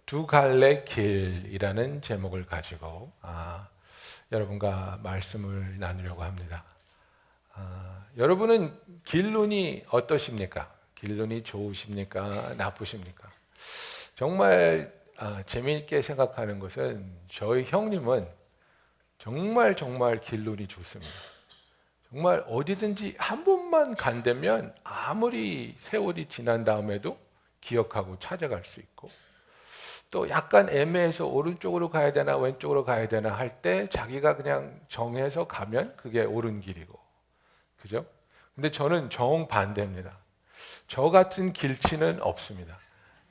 두 갈래 길이라는 제목을 가지고 여러분과 말씀을 나누려고 합니다. 여러분은 길눈이 어떠십니까? 길눈이 좋으십니까? 나쁘십니까? 정말 재미있게 생각하는 것은 저희 형님은 정말 길눈이 좋습니다. 정말 어디든지 한 번만 간다면 아무리 세월이 지난 다음에도 기억하고 찾아갈 수 있고, 또 약간 애매해서 오른쪽으로 가야 되나 왼쪽으로 가야 되나 할 때 자기가 그냥 정해서 가면 그게 옳은 길이고, 그죠? 근데 저는 정반대입니다. 저 같은 길치는 없습니다.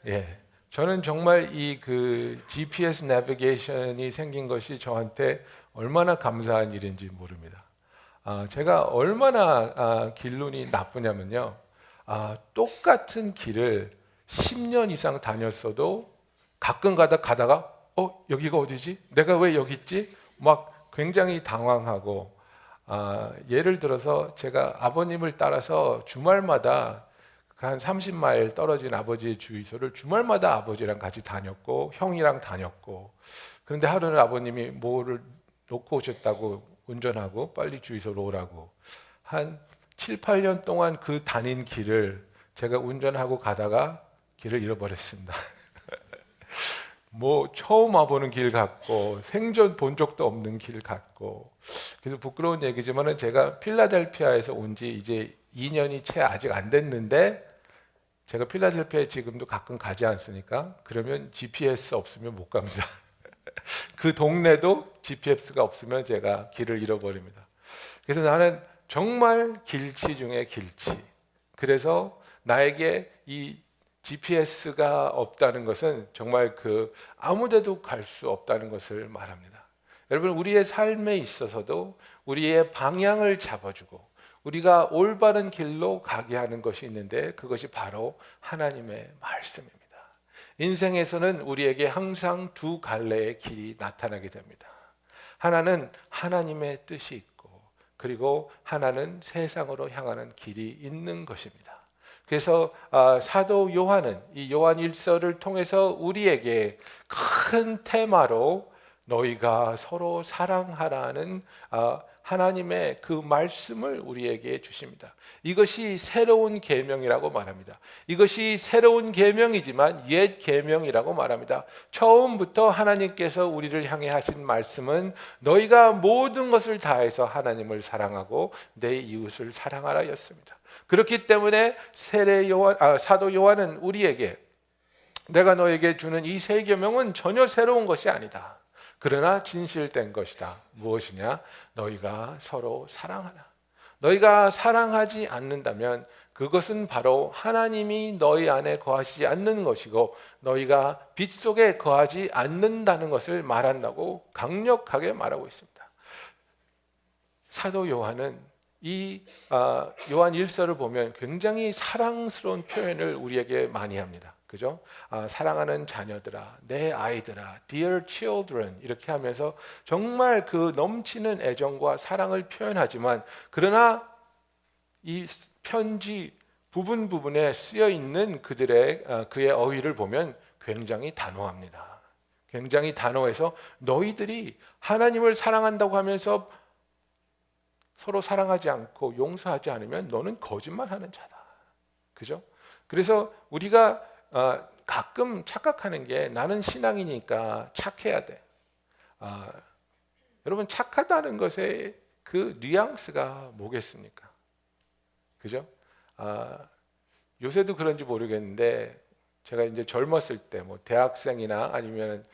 예. 저는 정말 GPS 내비게이션이 생긴 것이 저한테 얼마나 감사한 일인지 모릅니다. 제가 얼마나 길눈이 나쁘냐면요. 똑같은 길을 10년 이상 다녔어도 가끔 가다가 여기가 어디지? 내가 왜 여기 있지? 막 굉장히 당황하고, 예를 들어서 제가 아버님을 따라서 주말마다 한 30마일 떨어진 아버지의 주유소를 주말마다 아버지랑 같이 다녔고 형이랑 다녔고, 그런데 하루는 아버님이 뭐를 놓고 오셨다고 운전하고 빨리 주유소로 오라고 한 7, 8년 동안 그 다닌 길을 제가 운전하고 가다가 길을 잃어버렸습니다. 뭐 처음 와보는 길 같고 생전 본 적도 없는 길 같고, 그래서 부끄러운 얘기지만은 제가 필라델피아에서 온 지 이제 2년이 채 아직 안 됐는데, 제가 필라델피아에 지금도 가끔 가지 않습니까? 그러면 GPS 없으면 못 갑니다. 그 동네도 GPS가 없으면 제가 길을 잃어버립니다. 그래서 나는 정말 길치 중에 길치. 그래서 나에게 이 GPS가 없다는 것은 정말 아무데도 갈 수 없다는 것을 말합니다. 여러분, 우리의 삶에 있어서도 우리의 방향을 잡아주고 우리가 올바른 길로 가게 하는 것이 있는데, 그것이 바로 하나님의 말씀입니다. 인생에서는 우리에게 항상 두 갈래의 길이 나타나게 됩니다. 하나는 하나님의 뜻이 있고, 그리고 하나는 세상으로 향하는 길이 있는 것입니다. 그래서 사도 요한은 이 요한 1서를 통해서 우리에게 큰 테마로 너희가 서로 사랑하라는 하나님의 그 말씀을 우리에게 주십니다. 이것이 새로운 계명이라고 말합니다. 이것이 새로운 계명이지만 옛 계명이라고 말합니다. 처음부터 하나님께서 우리를 향해 하신 말씀은 너희가 모든 것을 다해서 하나님을 사랑하고 내 이웃을 사랑하라였습니다. 그렇기 때문에 사도 요한은 우리에게 내가 너에게 주는 이 세 계명은 전혀 새로운 것이 아니다. 그러나 진실된 것이다. 무엇이냐? 너희가 서로 사랑하라. 너희가 사랑하지 않는다면 그것은 바로 하나님이 너희 안에 거하시지 않는 것이고 너희가 빛 속에 거하지 않는다는 것을 말한다고 강력하게 말하고 있습니다. 사도 요한은 이 요한 1서를 보면 굉장히 사랑스러운 표현을 우리에게 많이 합니다. 그죠? 사랑하는 자녀들아, 내 아이들아, dear children 이렇게 하면서 정말 그 넘치는 애정과 사랑을 표현하지만, 그러나 이 편지 부분에 쓰여 있는 그의 어휘를 보면 굉장히 단호합니다. 굉장히 단호해서 너희들이 하나님을 사랑한다고 하면서 서로 사랑하지 않고 용서하지 않으면 너는 거짓말하는 자다. 그죠? 그래서 우리가 가끔 착각하는 게 나는 신앙이니까 착해야 돼. 여러분, 착하다는 것의 그 뉘앙스가 뭐겠습니까? 그죠? 요새도 그런지 모르겠는데 제가 이제 젊었을 때 뭐 대학생이나 아니면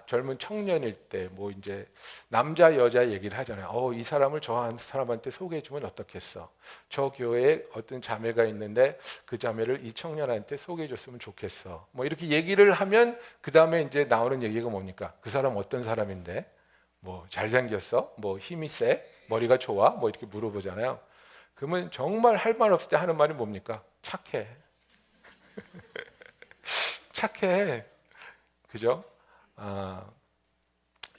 젊은 청년일 때 뭐 이제 남자 여자 얘기를 하잖아요. 이 사람을 저 사람한테 소개해 주면 어떻겠어? 저 교회에 어떤 자매가 있는데 그 자매를 이 청년한테 소개해 줬으면 좋겠어. 뭐 이렇게 얘기를 하면 그 다음에 이제 나오는 얘기가 뭡니까? 그 사람 어떤 사람인데? 뭐 잘생겼어? 뭐 힘이 세? 머리가 좋아? 뭐 이렇게 물어보잖아요. 그러면 정말 할 말 없을 때 하는 말이 뭡니까? 착해. 착해. 그죠?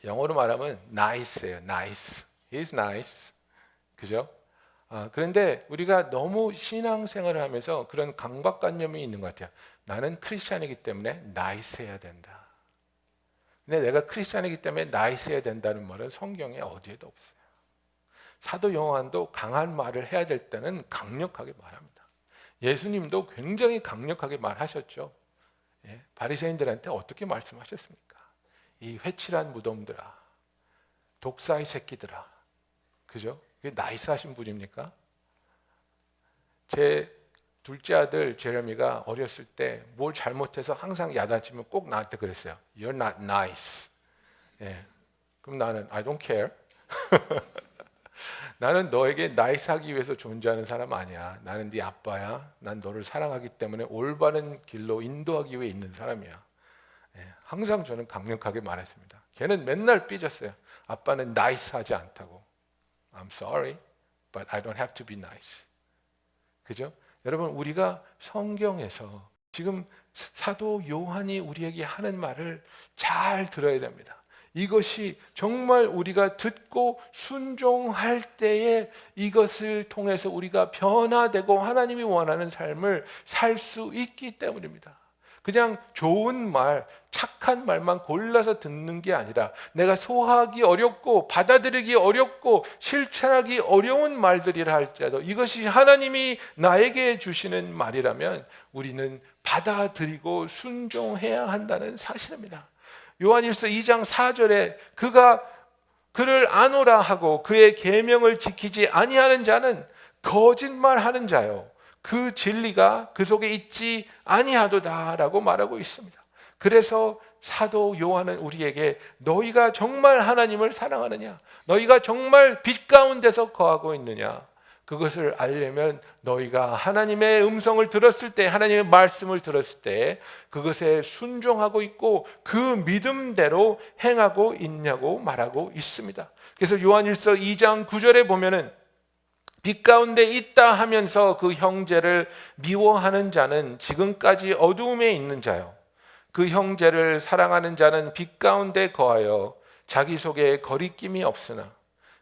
영어로 말하면 nice예요. nice. He's nice. 그죠? 그런데 우리가 너무 신앙생활을 하면서 그런 강박관념이 있는 것 같아요. 나는 크리스찬이기 때문에 나이스해야 된다. 근데 내가 크리스찬이기 때문에 나이스해야 된다는 말은 성경에 어디에도 없어요. 사도 요한도 강한 말을 해야 될 때는 강력하게 말합니다. 예수님도 굉장히 강력하게 말하셨죠. 예, 바리새인들한테 어떻게 말씀하셨습니까? 이 회칠한 무덤들아, 독사의 새끼들아, 그죠? 그게 나이스하신 분입니까? 제 둘째 아들 제레미가 어렸을 때 뭘 잘못해서 항상 야단치면 꼭 나한테 그랬어요. You're not nice. 예, 그럼 나는 I don't care. 나는 너에게 나이스하기 위해서 존재하는 사람 아니야. 나는 네 아빠야. 난 너를 사랑하기 때문에 올바른 길로 인도하기 위해 있는 사람이야. 예, 항상 저는 강력하게 말했습니다. 걔는 맨날 삐졌어요. 아빠는 나이스하지 않다고. I'm sorry, but I don't have to be nice. 그죠? 여러분, 우리가 성경에서 지금 사도 요한이 우리에게 하는 말을 잘 들어야 됩니다. 이것이 정말 우리가 듣고 순종할 때에 이것을 통해서 우리가 변화되고 하나님이 원하는 삶을 살 수 있기 때문입니다. 그냥 좋은 말, 착한 말만 골라서 듣는 게 아니라 내가 소화하기 어렵고 받아들이기 어렵고 실천하기 어려운 말들이라 할지라도 이것이 하나님이 나에게 주시는 말이라면 우리는 받아들이고 순종해야 한다는 사실입니다. 요한일서 2장 4절에 그가 그를 아노라 하고 그의 계명을 지키지 아니하는 자는 거짓말하는 자요 그 진리가 그 속에 있지 아니하도다라고 말하고 있습니다. 그래서 사도 요한은 우리에게 너희가 정말 하나님을 사랑하느냐, 너희가 정말 빛 가운데서 거하고 있느냐, 그것을 알려면 너희가 하나님의 음성을 들었을 때, 하나님의 말씀을 들었을 때 그것에 순종하고 있고 그 믿음대로 행하고 있냐고 말하고 있습니다. 그래서 요한일서 2장 9절에 보면은 빛 가운데 있다 하면서 그 형제를 미워하는 자는 지금까지 어두움에 있는 자요 그 형제를 사랑하는 자는 빛 가운데 거하여 자기 속에 거리낌이 없으나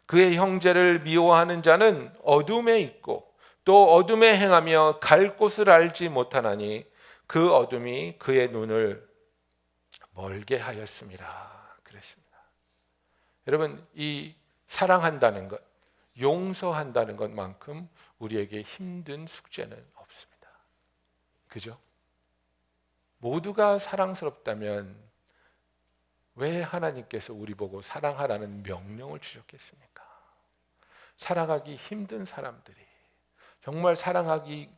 그의 형제를 미워하는 자는 어둠에 있고 또 어둠에 행하며 갈 곳을 알지 못하나니 그 어둠이 그의 눈을 멀게 하였습니다. 그랬습니다. 여러분, 이 사랑한다는 것, 용서한다는 것만큼 우리에게 힘든 숙제는 없습니다. 그죠? 모두가 사랑스럽다면 왜 하나님께서 우리 보고 사랑하라는 명령을 주셨겠습니까? 사랑하기 힘든 사람들이, 정말 사랑하기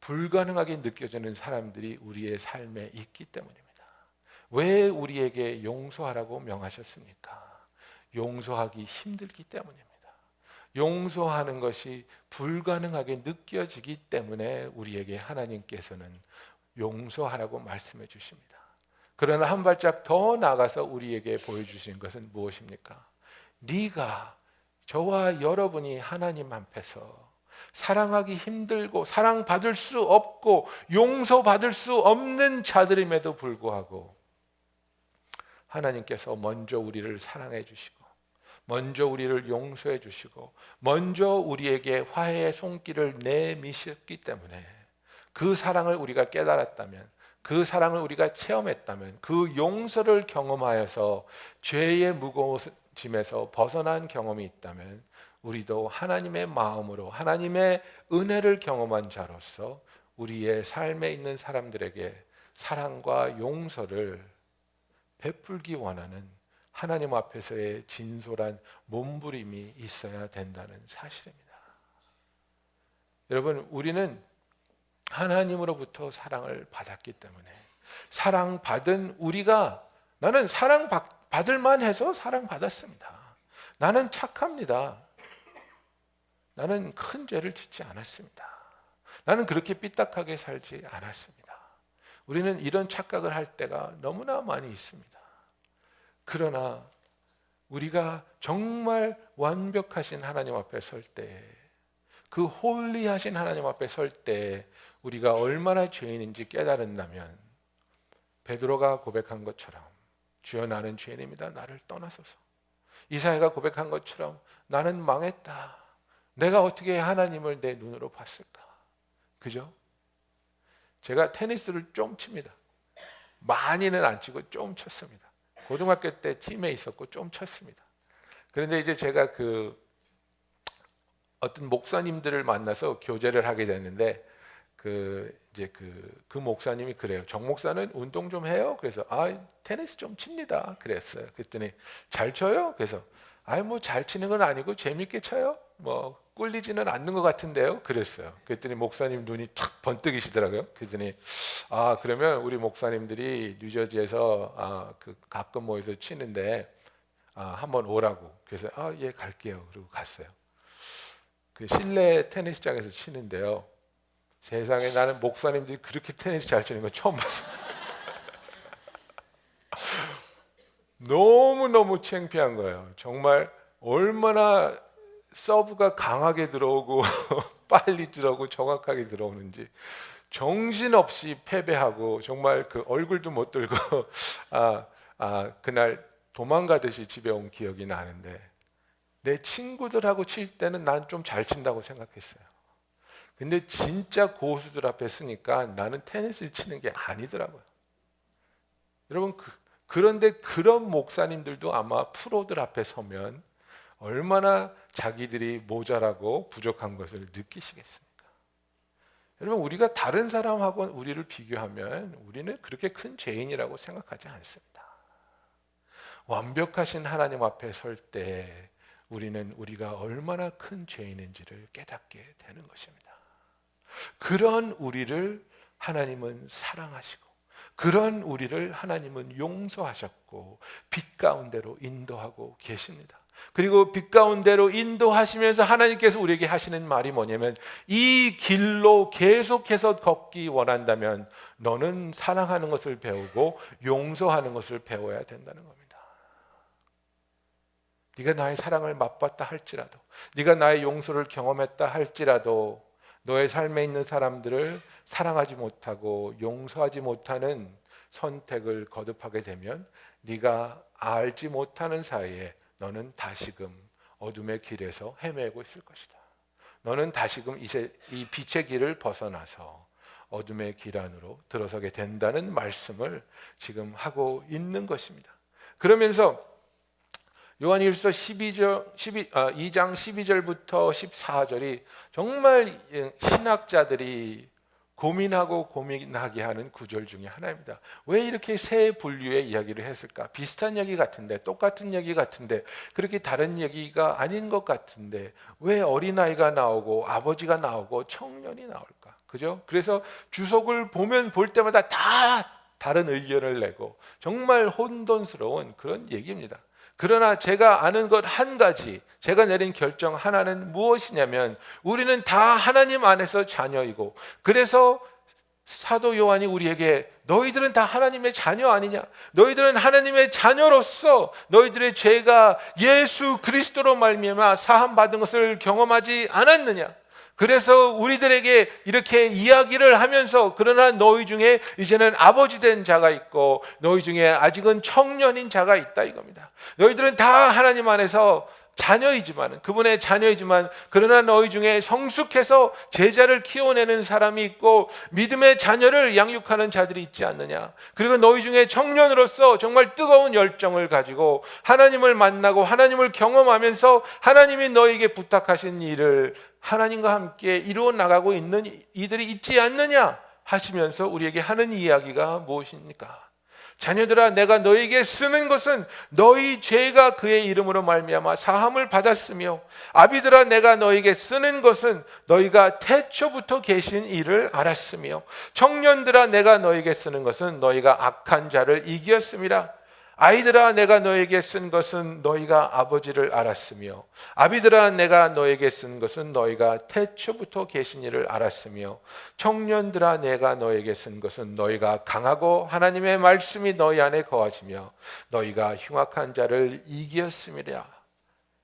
불가능하게 느껴지는 사람들이 우리의 삶에 있기 때문입니다. 왜 우리에게 용서하라고 명하셨습니까? 용서하기 힘들기 때문입니다. 용서하는 것이 불가능하게 느껴지기 때문에 우리에게 하나님께서는 용서하라고 말씀해 주십니다. 그러나 한 발짝 더 나아가서 우리에게 보여주신 것은 무엇입니까? 네가, 저와 여러분이 하나님 앞에서 사랑하기 힘들고 사랑받을 수 없고 용서받을 수 없는 자들임에도 불구하고 하나님께서 먼저 우리를 사랑해 주시고 먼저 우리를 용서해 주시고 먼저 우리에게 화해의 손길을 내미셨기 때문에 그 사랑을 우리가 깨달았다면, 그 사랑을 우리가 체험했다면, 그 용서를 경험하여서 죄의 무거워짐에서 벗어난 경험이 있다면 우리도 하나님의 마음으로 하나님의 은혜를 경험한 자로서 우리의 삶에 있는 사람들에게 사랑과 용서를 베풀기 원하는 하나님 앞에서의 진솔한 몸부림이 있어야 된다는 사실입니다. 여러분, 우리는 하나님으로부터 사랑을 받았기 때문에 사랑받은 우리가, 나는 사랑받을 만해서 사랑받았습니다. 나는 착합니다. 나는 큰 죄를 짓지 않았습니다. 나는 그렇게 삐딱하게 살지 않았습니다. 우리는 이런 착각을 할 때가 너무나 많이 있습니다. 그러나 우리가 정말 완벽하신 하나님 앞에 설 때, 그 홀리하신 하나님 앞에 설 때 우리가 얼마나 죄인인지 깨달은다면 베드로가 고백한 것처럼 주여 나는 죄인입니다. 나를 떠나소서. 이사야가 고백한 것처럼 나는 망했다. 내가 어떻게 하나님을 내 눈으로 봤을까? 그죠? 제가 테니스를 좀 칩니다. 많이는 안 치고 좀 쳤습니다. 고등학교 때 팀에 있었고 좀 쳤습니다. 그런데 이제 제가 어떤 목사님들을 만나서 교제를 하게 됐는데 이제 그 목사님이 그래요. 정 목사는 운동 좀 해요. 그래서 테니스 좀 칩니다. 그랬어요. 그랬더니 잘 쳐요? 그래서 뭐 잘 치는 건 아니고 재밌게 쳐요. 뭐 꿀리지는 않는 것 같은데요. 그랬어요. 그랬더니 목사님 눈이 탁 번뜩이시더라고요. 그랬더니 그러면 우리 목사님들이 뉴저지에서 가끔 모여서 치는데 한번 오라고. 그래서 예 갈게요. 그리고 갔어요. 그 실내 테니스장에서 치는데요. 세상에 나는 목사님들이 그렇게 테니스 잘 치는 거 처음 봤어요. 너무너무 창피한 거예요. 정말 얼마나 서브가 강하게 들어오고 빨리 들어오고 정확하게 들어오는지 정신없이 패배하고 정말 그 얼굴도 못 들고 그날 도망가듯이 집에 온 기억이 나는데 내 친구들하고 칠 때는 난 좀 잘 친다고 생각했어요. 근데 진짜 고수들 앞에 쓰니까 나는 테니스를 치는 게 아니더라고요. 여러분 그런데 그런 목사님들도 아마 프로들 앞에 서면 얼마나 자기들이 모자라고 부족한 것을 느끼시겠습니까? 여러분 우리가 다른 사람하고 우리를 비교하면 우리는 그렇게 큰 죄인이라고 생각하지 않습니다. 완벽하신 하나님 앞에 설 때 우리는 우리가 얼마나 큰 죄인인지를 깨닫게 되는 것입니다. 그런 우리를 하나님은 사랑하시고 그런 우리를 하나님은 용서하셨고 빛 가운데로 인도하고 계십니다. 그리고 빛 가운데로 인도하시면서 하나님께서 우리에게 하시는 말이 뭐냐면 이 길로 계속해서 걷기 원한다면 너는 사랑하는 것을 배우고 용서하는 것을 배워야 된다는 겁니다. 네가 나의 사랑을 맛봤다 할지라도 네가 나의 용서를 경험했다 할지라도 너의 삶에 있는 사람들을 사랑하지 못하고 용서하지 못하는 선택을 거듭하게 되면 네가 알지 못하는 사이에 너는 다시금 어둠의 길에서 헤매고 있을 것이다. 너는 다시금 이 빛의 길을 벗어나서 어둠의 길 안으로 들어서게 된다는 말씀을 지금 하고 있는 것입니다. 그러면서 요한일서 2장 12절부터 14절이 정말 신학자들이 고민하고 고민하게 하는 구절 중에 하나입니다. 왜 이렇게 세 분류의 이야기를 했을까? 비슷한 얘기 같은데 똑같은 얘기 같은데 그렇게 다른 얘기가 아닌 것 같은데 왜 어린아이가 나오고 아버지가 나오고 청년이 나올까? 그죠? 그래서 주석을 보면 볼 때마다 다 다른 의견을 내고 정말 혼돈스러운 그런 얘기입니다. 그러나 제가 아는 것 한 가지, 제가 내린 결정 하나는 무엇이냐면 우리는 다 하나님 안에서 자녀이고 그래서 사도 요한이 우리에게 너희들은 다 하나님의 자녀 아니냐? 너희들은 하나님의 자녀로서 너희들의 죄가 예수 그리스도로 말미암아 사함 받은 것을 경험하지 않았느냐? 그래서 우리들에게 이렇게 이야기를 하면서 그러나 너희 중에 이제는 아버지 된 자가 있고 너희 중에 아직은 청년인 자가 있다 이겁니다. 너희들은 다 하나님 안에서 자녀이지만 그분의 자녀이지만 그러나 너희 중에 성숙해서 제자를 키워내는 사람이 있고 믿음의 자녀를 양육하는 자들이 있지 않느냐. 그리고 너희 중에 청년으로서 정말 뜨거운 열정을 가지고 하나님을 만나고 하나님을 경험하면서 하나님이 너에게 부탁하신 일을 하나님과 함께 이루어 나가고 있는 이들이 있지 않느냐 하시면서 우리에게 하는 이야기가 무엇입니까? 자녀들아 내가 너에게 쓰는 것은 너희 죄가 그의 이름으로 말미암아 사함을 받았으며 아비들아 내가 너에게 쓰는 것은 너희가 태초부터 계신 이를 알았으며 청년들아 내가 너에게 쓰는 것은 너희가 악한 자를 이겼음이라. 아이들아 내가 너에게 쓴 것은 너희가 아버지를 알았으며 아비들아 내가 너에게 쓴 것은 너희가 태초부터 계신 이를 알았으며 청년들아 내가 너에게 쓴 것은 너희가 강하고 하나님의 말씀이 너희 안에 거하시며 너희가 흉악한 자를 이기었음이라.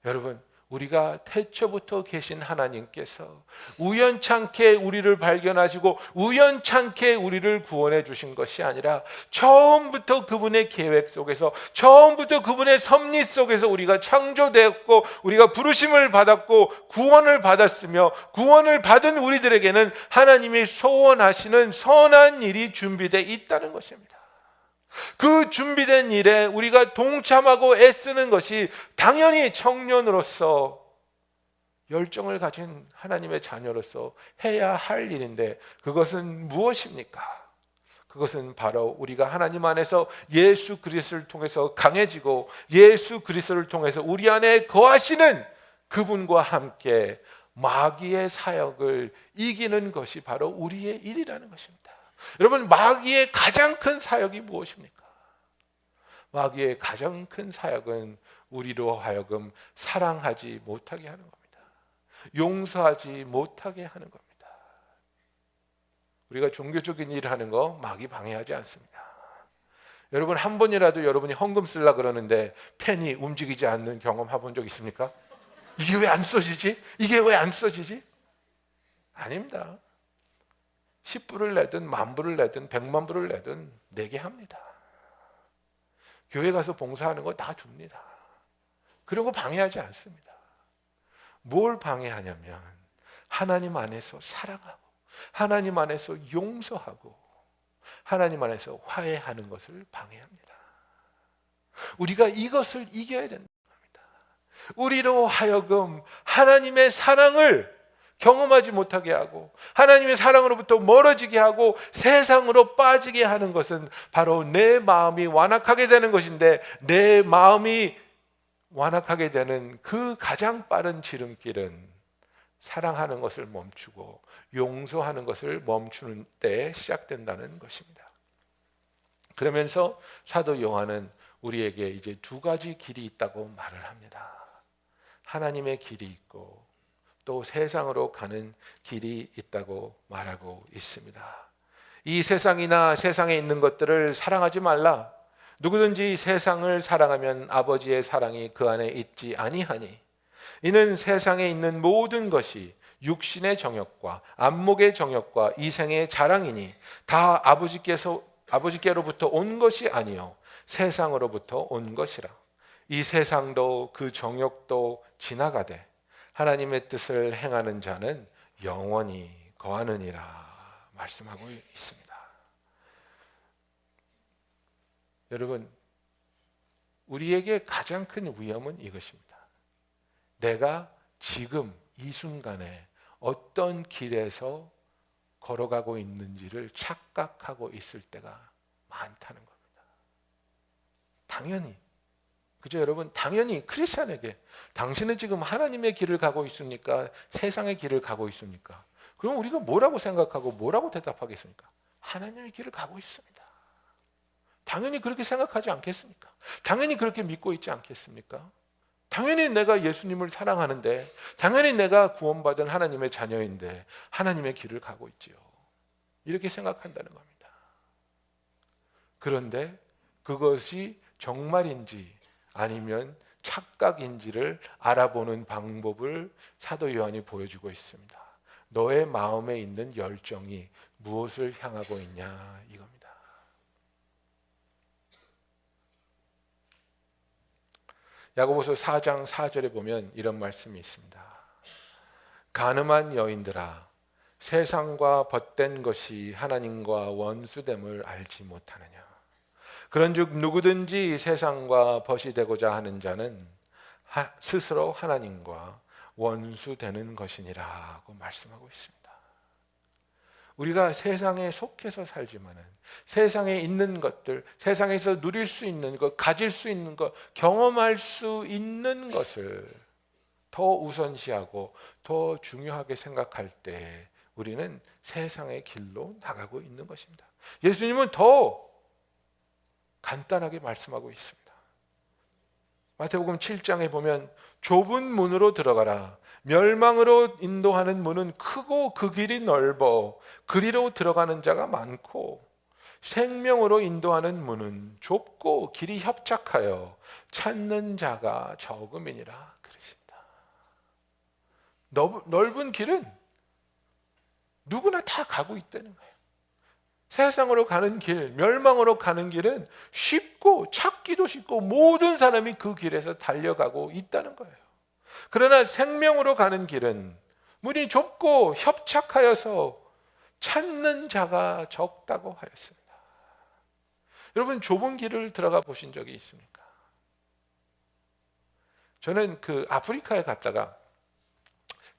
여러분 우리가 태초부터 계신 하나님께서 우연찮게 우리를 발견하시고 우연찮게 우리를 구원해 주신 것이 아니라 처음부터 그분의 계획 속에서, 처음부터 그분의 섭리 속에서 우리가 창조되었고 우리가 부르심을 받았고 구원을 받았으며, 구원을 받은 우리들에게는 하나님이 소원하시는 선한 일이 준비되어 있다는 것입니다. 그 준비된 일에 우리가 동참하고 애쓰는 것이 당연히 청년으로서, 열정을 가진 하나님의 자녀로서 해야 할 일인데, 그것은 무엇입니까? 그것은 바로 우리가 하나님 안에서 예수 그리스도를 통해서 강해지고 예수 그리스도를 통해서 우리 안에 거하시는 그분과 함께 마귀의 사역을 이기는 것이 바로 우리의 일이라는 것입니다. 여러분, 마귀의 가장 큰 사역이 무엇입니까? 마귀의 가장 큰 사역은 우리로 하여금 사랑하지 못하게 하는 겁니다. 용서하지 못하게 하는 겁니다. 우리가 종교적인 일을 하는 거 마귀 방해하지 않습니다. 여러분, 한 번이라도 여러분이 헌금 쓰려고 그러는데 펜이 움직이지 않는 경험 해본 적 있습니까? 이게 왜 안 써지지? 이게 왜 안 써지지? 아닙니다. 10불을 내든 10,000불을 내든 1,000,000불을 내든 내게 합니다. 교회 가서 봉사하는 거 다 줍니다. 그런 거 방해하지 않습니다. 뭘 방해하냐면 하나님 안에서 사랑하고 하나님 안에서 용서하고 하나님 안에서 화해하는 것을 방해합니다. 우리가 이것을 이겨야 된다. 우리로 하여금 하나님의 사랑을 경험하지 못하게 하고 하나님의 사랑으로부터 멀어지게 하고 세상으로 빠지게 하는 것은 바로 내 마음이 완악하게 되는 것인데, 내 마음이 완악하게 되는 그 가장 빠른 지름길은 사랑하는 것을 멈추고 용서하는 것을 멈추는 때에 시작된다는 것입니다. 그러면서 사도 요한은 우리에게 이제 두 가지 길이 있다고 말을 합니다. 하나님의 길이 있고 또 세상으로 가는 길이 있다고 말하고 있습니다. 이 세상이나 세상에 있는 것들을 사랑하지 말라. 누구든지 세상을 사랑하면 아버지의 사랑이 그 안에 있지 아니하니, 이는 세상에 있는 모든 것이 육신의 정욕과 안목의 정욕과 이생의 자랑이니 다 아버지께로부터 온 것이 아니요 세상으로부터 온 것이라. 이 세상도 그 정욕도 지나가되 하나님의 뜻을 행하는 자는 영원히 거하느니라 말씀하고 있습니다. 여러분, 우리에게 가장 큰 위험은 이것입니다. 내가 지금 이 순간에 어떤 길에서 걸어가고 있는지를 착각하고 있을 때가 많다는 겁니다. 당연히, 그죠 여러분? 당연히 크리스찬에게 당신은 지금 하나님의 길을 가고 있습니까? 세상의 길을 가고 있습니까? 그럼 우리가 뭐라고 생각하고 뭐라고 대답하겠습니까? 하나님의 길을 가고 있습니다. 당연히 그렇게 생각하지 않겠습니까? 당연히 그렇게 믿고 있지 않겠습니까? 당연히 내가 예수님을 사랑하는데, 당연히 내가 구원받은 하나님의 자녀인데 하나님의 길을 가고 있지요. 이렇게 생각한다는 겁니다. 그런데 그것이 정말인지 아니면 착각인지를 알아보는 방법을 사도 요한이 보여주고 있습니다. 너의 마음에 있는 열정이 무엇을 향하고 있냐, 이겁니다. 야고보서 4장 4절에 보면 이런 말씀이 있습니다. 간음한 여인들아, 세상과 벗된 것이 하나님과 원수됨을 알지 못하느냐. 그런즉 누구든지 세상과 벗이 되고자 하는 자는 스스로 하나님과 원수되는 것이니라고 말씀하고 있습니다. 우리가 세상에 속해서 살지만은 세상에 있는 것들, 세상에서 누릴 수 있는 것, 가질 수 있는 것, 경험할 수 있는 것을 더 우선시하고 더 중요하게 생각할 때 우리는 세상의 길로 나가고 있는 것입니다. 예수님은 더 간단하게 말씀하고 있습니다. 마태복음 7장에 보면 좁은 문으로 들어가라. 멸망으로 인도하는 문은 크고 그 길이 넓어 그리로 들어가는 자가 많고, 생명으로 인도하는 문은 좁고 길이 협착하여 찾는 자가 적음이니라 그랬습니다. 넓은 길은 누구나 다 가고 있다는 거예요. 세상으로 가는 길, 멸망으로 가는 길은 쉽고 찾기도 쉽고 모든 사람이 그 길에서 달려가고 있다는 거예요. 그러나 생명으로 가는 길은 문이 좁고 협착하여서 찾는 자가 적다고 하였습니다. 여러분, 좁은 길을 들어가 보신 적이 있습니까? 저는 그 아프리카에 갔다가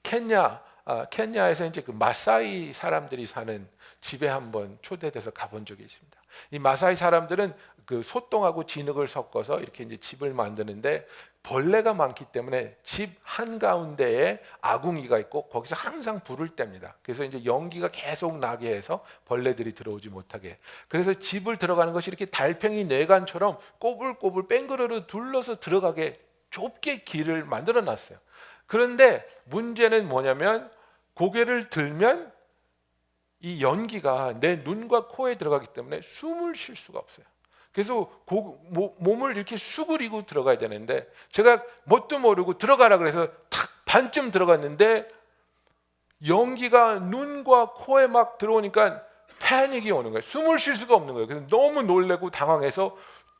케냐에서 이제 그 마사이 사람들이 사는 집에 한번 초대돼서 가본 적이 있습니다. 이 마사이 사람들은 그 소똥하고 진흙을 섞어서 이렇게 이제 집을 만드는데 벌레가 많기 때문에 집 한가운데에 아궁이가 있고 거기서 항상 불을 뗍니다. 그래서 이제 연기가 계속 나게 해서 벌레들이 들어오지 못하게. 그래서 집을 들어가는 것이 이렇게 달팽이 뇌관처럼 꼬불꼬불 뺑그르르 둘러서 들어가게 좁게 길을 만들어 놨어요. 그런데 문제는 뭐냐면 고개를 들면 이 연기가 내 눈과 코에 들어가기 때문에 숨을 쉴 수가 없어요. 그래서 몸을 이렇게 수그리고 들어가야 되는데 제가 뭣도 모르고 들어가라 그래서 탁 반쯤 들어갔는데 연기가 눈과 코에 막 들어오니까 패닉이 오는 거예요. 숨을 쉴 수가 없는 거예요. 그래서 너무 놀래고 당황해서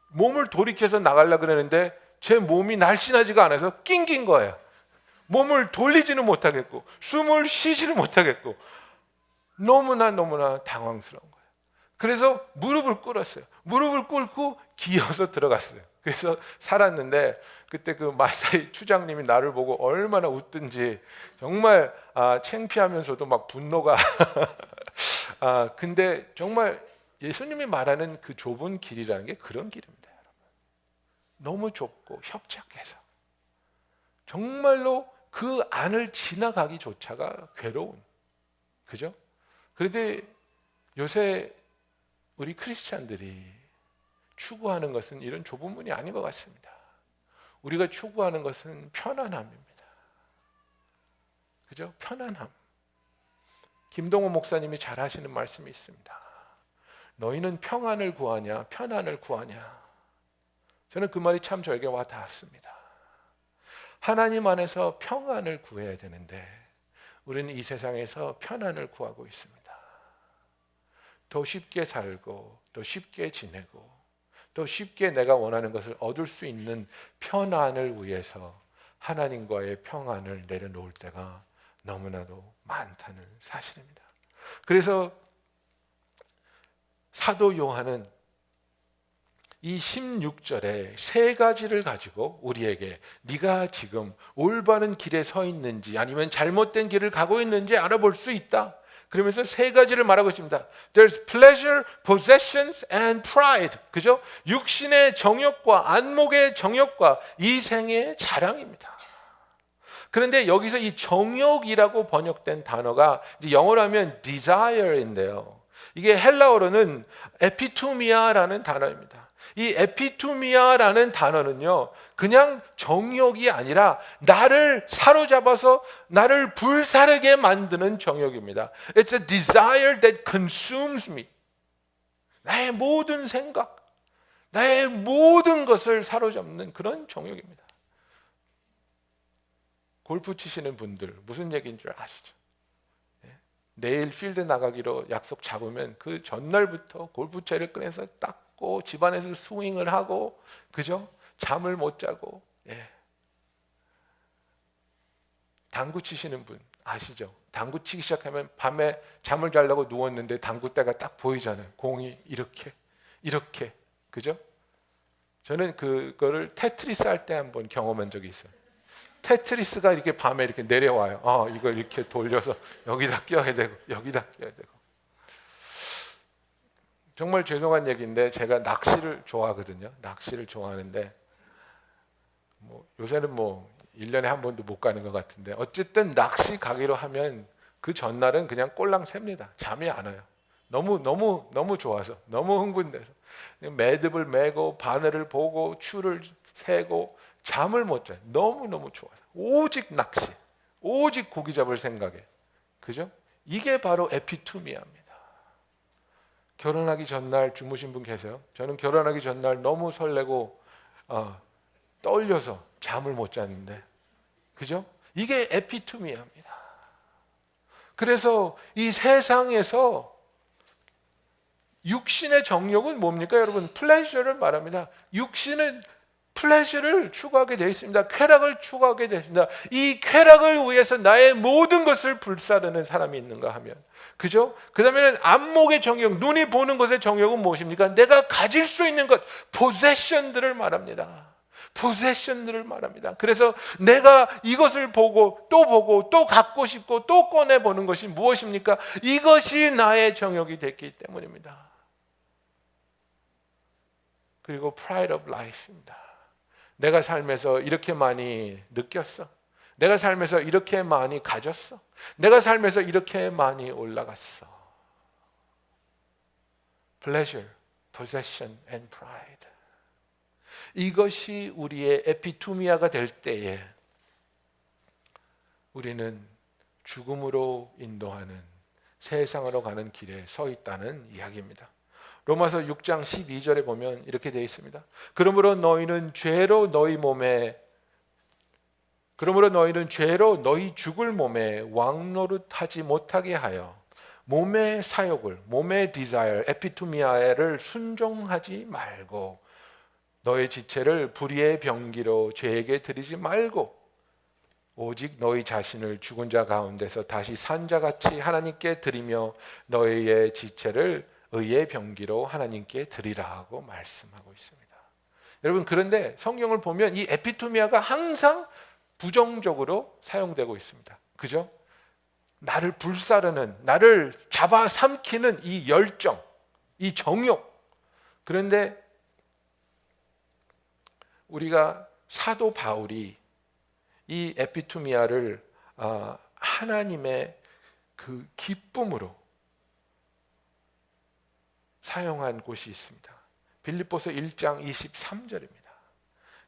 몸을 돌이켜서 나가려고 그러는데 제 몸이 날씬하지가 않아서 낑긴 거예요. 몸을 돌리지는 못하겠고 숨을 쉬지는 못하겠고 너무나 당황스러운 거예요. 그래서 무릎을 꿇었어요. 무릎을 꿇고 기어서 들어갔어요. 그래서 살았는데 그때 그 마사이 추장님이 나를 보고 얼마나 웃든지 정말 창피하면서도 막 분노가 근데 정말 예수님이 말하는 그 좁은 길이라는 게 그런 길입니다, 여러분. 너무 좁고 협착해서 정말로 그 안을 지나가기조차가 괴로운, 그죠? 그런데 요새 우리 크리스찬들이 추구하는 것은 이런 좁은 문이 아닌 것 같습니다. 우리가 추구하는 것은 편안함입니다. 그죠? 편안함. 김동호 목사님이 잘 하시는 말씀이 있습니다. 너희는 평안을 구하냐, 편안을 구하냐. 저는 그 말이 참 저에게 와 닿았습니다. 하나님 안에서 평안을 구해야 되는데 우리는 이 세상에서 편안을 구하고 있습니다. 더 쉽게 살고 더 쉽게 지내고 더 쉽게 내가 원하는 것을 얻을 수 있는 편안을 위해서 하나님과의 평안을 내려놓을 때가 너무나도 많다는 사실입니다. 그래서 사도 요한은 이 16절에 세 가지를 가지고 우리에게 네가 지금 올바른 길에 서 있는지 아니면 잘못된 길을 가고 있는지 알아볼 수 있다. 그러면서 세 가지를 말하고 있습니다. There's pleasure, possessions and pride. 그죠? 육신의 정욕과 안목의 정욕과 이생의 자랑입니다. 그런데 여기서 이 정욕이라고 번역된 단어가 이제 영어로 하면 desire인데요. 이게 헬라어로는 에피투미아라는 단어입니다. 이 에피투미아라는 단어는요, 그냥 정욕이 아니라 나를 사로잡아서 나를 불사르게 만드는 정욕입니다. It's a desire that consumes me. 나의 모든 생각, 나의 모든 것을 사로잡는 그런 정욕입니다. 골프 치시는 분들 무슨 얘기인 줄 아시죠? 내일 필드 나가기로 약속 잡으면 그 전날부터 골프채를 꺼내서 닦고 집안에서 스윙을 하고, 그죠? 잠을 못 자고. 당구 치시는 분 아시죠? 당구 치기 시작하면 밤에 잠을 자려고 누웠는데 당구대가 딱 보이잖아요. 공이 이렇게, 그죠? 저는 그거를 테트리스 할 때 한번 경험한 적이 있어요. 테트리스가 이렇게 밤에 이렇게 내려와요. 이걸 이렇게 돌려서 여기다 끼워야 되고 여기다 끼워야 되고. 정말 죄송한 얘기인데 제가 낚시를 좋아하거든요. 낚시를 좋아하는데 요새는 1년에 한 번도 못 가는 것 같은데 어쨌든 낚시 가기로 하면 그 전날은 그냥 꼴랑 셉니다. 잠이 안 와요. 너무 좋아서, 너무 흥분돼서 매듭을 매고 바늘을 보고 추를 세고 잠을 못 자요. 너무 좋아서. 오직 낚시, 오직 고기 잡을 생각에. 그죠? 이게 바로 에피투미아입니다. 결혼하기 전날 주무신 분 계세요? 저는 결혼하기 전날 너무 설레고 떨려서 잠을 못 잤는데, 그죠? 이게 에피투미아입니다. 그래서 이 세상에서 육신의 정욕은 뭡니까? 여러분, 플레저를 말합니다. 육신은 플레저를 추구하게 되어 있습니다. 쾌락을 추구하게 되어 있습니다. 이 쾌락을 위해서 나의 모든 것을 불사르는 사람이 있는가 하면, 그죠? 그 다음에는 안목의 정욕, 눈이 보는 것의 정욕은 무엇입니까? 내가 가질 수 있는 것, 포세션들을 말합니다. 포세션들을 말합니다. 그래서 내가 이것을 보고 또 갖고 싶고 또 꺼내보는 것이 무엇입니까? 이것이 나의 정욕이 됐기 때문입니다. 그리고 pride of life입니다. 내가 삶에서 이렇게 많이 느꼈어. 내가 삶에서 이렇게 많이 가졌어. 내가 삶에서 이렇게 많이 올라갔어. Pleasure, possession and pride. 이것이 우리의 에피투미아가 될 때에 우리는 죽음으로 인도하는 세상으로 가는 길에 서 있다는 이야기입니다. 로마서 6장 12절에 보면 이렇게 되어 있습니다. 그러므로 너희는 죄로 너희 죽을 몸에 왕노릇하지 못하게 하여 몸의 사욕을, 몸의 desire, 에피투미아를 순종하지 말고 너의 지체를 불의의 병기로 죄에게 드리지 말고 오직 너희 자신을 죽은 자 가운데서 다시 산 자같이 하나님께 드리며 너희의 지체를 의의 병기로 하나님께 드리라고 말씀하고 있습니다. 여러분, 그런데 성경을 보면 이 에피투미아가 항상 부정적으로 사용되고 있습니다. 그죠? 나를 불사르는, 나를 잡아삼키는 이 열정, 이 정욕. 그런데 우리가 사도 바울이 이 에피투미아를 하나님의 그 기쁨으로 사용한 곳이 있습니다. 빌립보서 1장 23절입니다.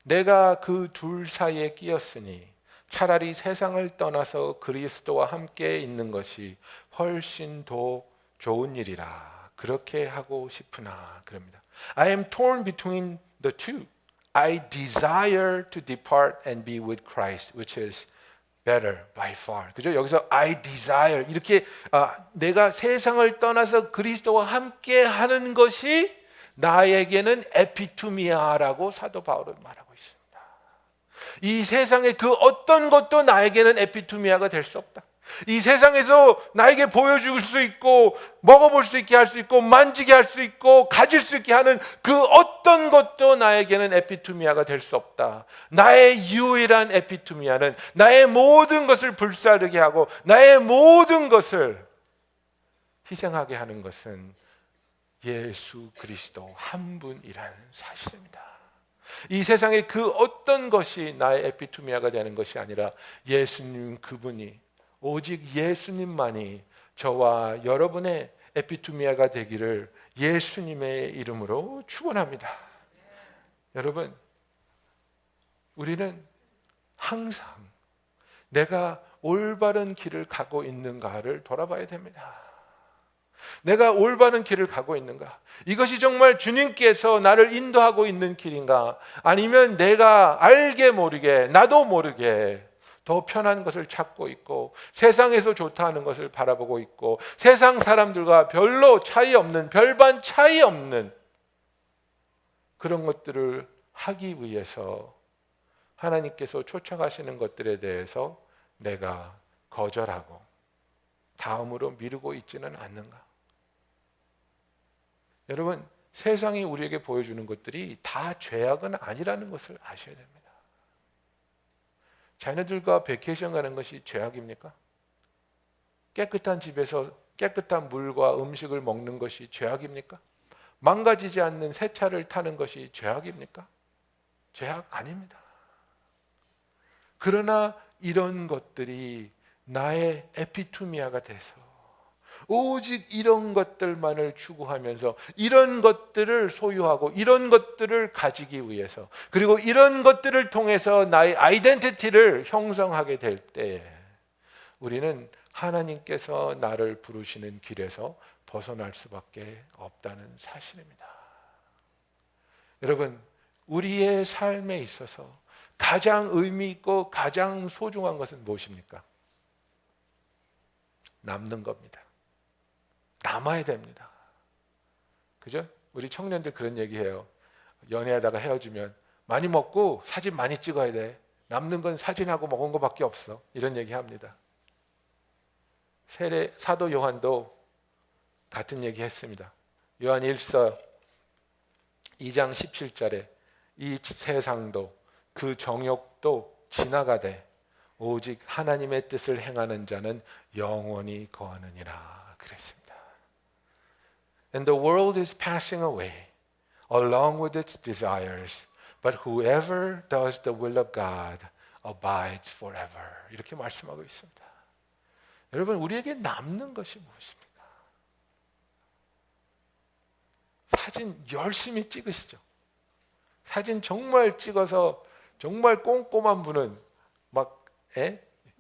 내가 그 둘 사이에 끼었으니 차라리 세상을 떠나서 그리스도와 함께 있는 것이 훨씬 더 좋은 일이라 그렇게 하고 싶으나 그럽니다. I am torn between the two. I desire to depart and be with Christ, which is better by far. 그죠? 여기서 I desire 이렇게 내가 세상을 떠나서 그리스도와 함께 하는 것이 나에게는 에피투미아라고 사도 바울은 말하고 있습니다. 이 세상의 그 어떤 것도 나에게는 에피투미아가 될 수 없다. 이 세상에서 나에게 보여줄 수 있고 먹어볼 수 있게 할 수 있고 만지게 할 수 있고 가질 수 있게 하는 그 어떤 것도 나에게는 에피투미아가 될 수 없다. 나의 유일한 에피투미아는 나의 모든 것을 불사르게 하고 나의 모든 것을 희생하게 하는 것은 예수 그리스도 한 분이라는 사실입니다. 이 세상의 그 어떤 것이 나의 에피투미아가 되는 것이 아니라 예수님 그분이, 오직 예수님만이 저와 여러분의 에피투미아가 되기를 예수님의 이름으로 축원합니다. 여러분, 우리는 항상 내가 올바른 길을 가고 있는가를 돌아봐야 됩니다. 내가 올바른 길을 가고 있는가? 이것이 정말 주님께서 나를 인도하고 있는 길인가? 아니면 내가 알게 모르게, 나도 모르게 더 편한 것을 찾고 있고 세상에서 좋다 하는 것을 바라보고 있고 세상 사람들과 별로 차이 없는, 별반 차이 없는 그런 것들을 하기 위해서 하나님께서 초청하시는 것들에 대해서 내가 거절하고 다음으로 미루고 있지는 않는가? 여러분, 세상이 우리에게 보여주는 것들이 다 죄악은 아니라는 것을 아셔야 됩니다. 자녀들과 베케이션 가는 것이 죄악입니까? 깨끗한 집에서 깨끗한 물과 음식을 먹는 것이 죄악입니까? 망가지지 않는 새 차를 타는 것이 죄악입니까? 죄악 아닙니다. 그러나 이런 것들이 나의 에피투미아가 돼서 오직 이런 것들만을 추구하면서 이런 것들을 소유하고 이런 것들을 가지기 위해서 그리고 이런 것들을 통해서 나의 아이덴티티를 형성하게 될 때에 우리는 하나님께서 나를 부르시는 길에서 벗어날 수밖에 없다는 사실입니다. 여러분, 우리의 삶에 있어서 가장 의미 있고 가장 소중한 것은 무엇입니까? 남는 겁니다. 남아야 됩니다. 그죠? 우리 청년들 그런 얘기해요. 연애하다가 헤어지면 많이 먹고 사진 많이 찍어야 돼. 남는 건 사진하고 먹은 거밖에 없어. 이런 얘기 합니다. 사도 요한도 같은 얘기 했습니다. 요한 1서 2장 17절에 이 세상도 그 정욕도 지나가되 오직 하나님의 뜻을 행하는 자는 영원히 거하느니라 그랬습니다. And the world is passing away along with its desires, but whoever does the will of God abides forever. 이렇게 말씀하고 있습니다. 여러분, 우리에게 남는 것이 무엇입니까? 사진 열심히 찍으시죠. 사진 정말 찍어서 정말 꼼꼼한 분은 막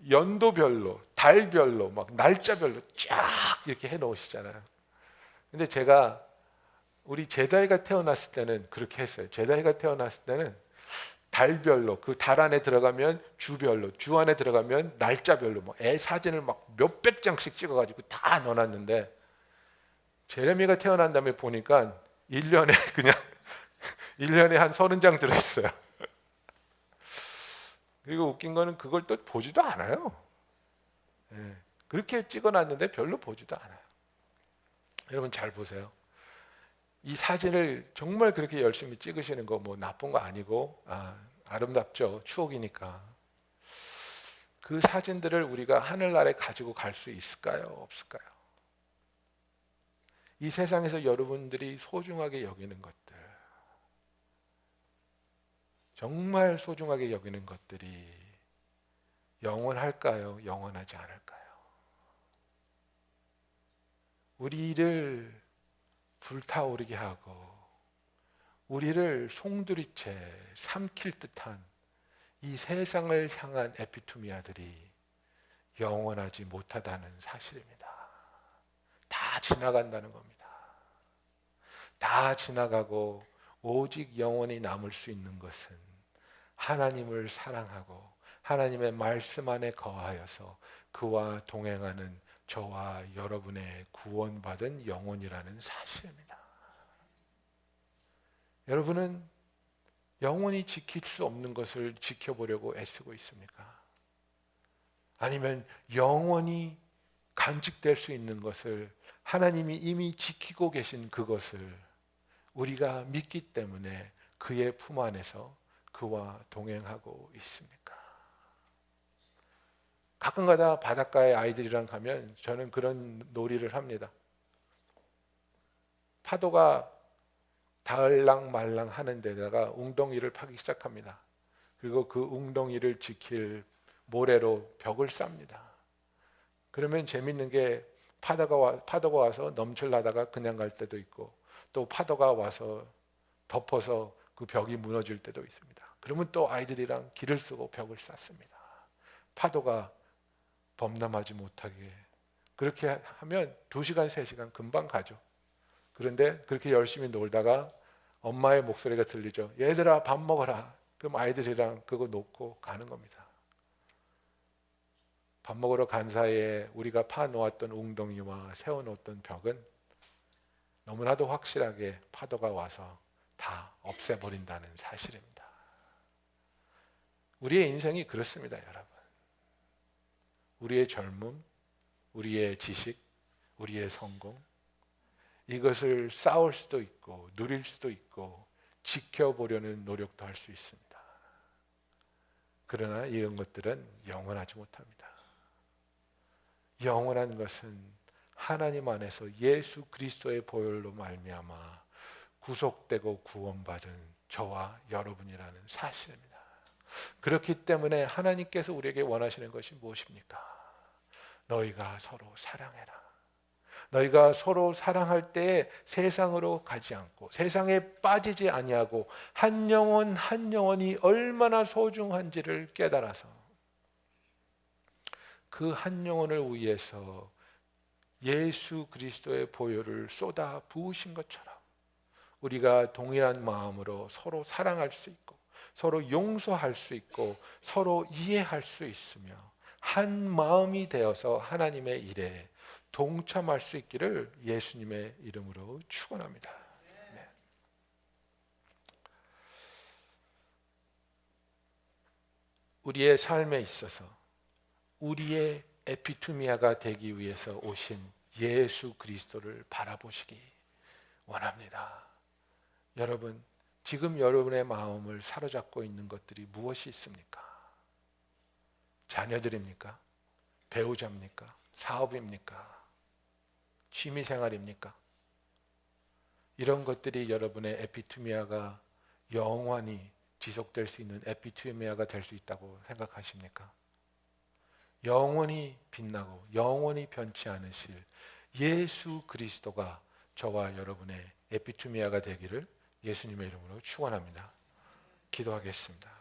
연도별로, 달별로, 막 날짜별로 쫙 이렇게 해놓으시잖아요. 근데 제가 우리 제다이가 태어났을 때는 그렇게 했어요. 제다이가 태어났을 때는 달별로, 그 달 안에 들어가면 주별로, 주 안에 들어가면 날짜별로 뭐 애 사진을 막 몇백 장씩 찍어가지고 다 넣어놨는데, 제레미가 태어난 다음에 보니까 1년에 그냥 1년에 한 30장 들어있어요. 그리고 웃긴 거는 그걸 또 보지도 않아요. 그렇게 찍어놨는데 별로 보지도 않아요. 여러분 잘 보세요. 이 사진을 정말 그렇게 열심히 찍으시는 거 뭐 나쁜 거 아니고 아름답죠. 추억이니까. 그 사진들을 우리가 하늘나라에 가지고 갈 수 있을까요? 없을까요? 이 세상에서 여러분들이 소중하게 여기는 것들, 정말 소중하게 여기는 것들이 영원할까요? 영원하지 않을까요? 우리를 불타오르게 하고 우리를 송두리째 삼킬 듯한 이 세상을 향한 에피투미아들이 영원하지 못하다는 사실입니다. 다 지나간다는 겁니다. 다 지나가고 오직 영원히 남을 수 있는 것은 하나님을 사랑하고 하나님의 말씀 안에 거하여서 그와 동행하는 저와 여러분의 구원받은 영혼이라는 사실입니다. 여러분은 영원히 지킬 수 없는 것을 지켜보려고 애쓰고 있습니까? 아니면 영원히 간직될 수 있는 것을 하나님이 이미 지키고 계신 그것을 우리가 믿기 때문에 그의 품 안에서 그와 동행하고 있습니까? 가끔가다 바닷가에 아이들이랑 가면 저는 그런 놀이를 합니다. 파도가 닿을랑 말랑 하는 데다가 웅덩이를 파기 시작합니다. 그리고 그 웅덩이를 지킬 모래로 벽을 쌉니다. 그러면 재밌는 게 파도가 와서 넘칠라다가 그냥 갈 때도 있고, 또 파도가 와서 덮어서 그 벽이 무너질 때도 있습니다. 그러면 또 아이들이랑 길을 쓰고 벽을 쌓습니다. 파도가 범람하지 못하게. 그렇게 하면 2시간, 3시간 금방 가죠. 그런데 그렇게 열심히 놀다가 엄마의 목소리가 들리죠. 얘들아 밥 먹어라. 그럼 아이들이랑 그거 놓고 가는 겁니다. 밥 먹으러 간 사이에 우리가 파놓았던 웅덩이와 세워놓았던 벽은 너무나도 확실하게 파도가 와서 다 없애버린다는 사실입니다. 우리의 인생이 그렇습니다, 여러분. 우리의 젊음, 우리의 지식, 우리의 성공, 이것을 쌓을 수도 있고 누릴 수도 있고 지켜보려는 노력도 할 수 있습니다. 그러나 이런 것들은 영원하지 못합니다. 영원한 것은 하나님 안에서 예수 그리스도의 보혈로 말미암아 구속되고 구원받은 저와 여러분이라는 사실입니다. 그렇기 때문에 하나님께서 우리에게 원하시는 것이 무엇입니까? 너희가 서로 사랑해라. 너희가 서로 사랑할 때 세상으로 가지 않고 세상에 빠지지 아니하고 한 영혼 한 영혼이 얼마나 소중한지를 깨달아서 그 한 영혼을 위해서 예수 그리스도의 보혈을 쏟아 부으신 것처럼 우리가 동일한 마음으로 서로 사랑할 수 있고 서로 용서할 수 있고 서로 이해할 수 있으며 한 마음이 되어서 하나님의 일에 동참할 수 있기를 예수님의 이름으로 축원합니다. 네. 우리의 삶에 있어서 우리의 에피투미아가 되기 위해서 오신 예수 그리스도를 바라보시기 원합니다. 여러분, 지금 여러분의 마음을 사로잡고 있는 것들이 무엇이 있습니까? 자녀들입니까? 배우자입니까? 사업입니까? 취미생활입니까? 이런 것들이 여러분의 에피투미아가 영원히 지속될 수 있는 에피투미아가 될 수 있다고 생각하십니까? 영원히 빛나고 영원히 변치 않으실 예수 그리스도가 저와 여러분의 에피투미아가 되기를 예수님의 이름으로 축원합니다. 기도하겠습니다.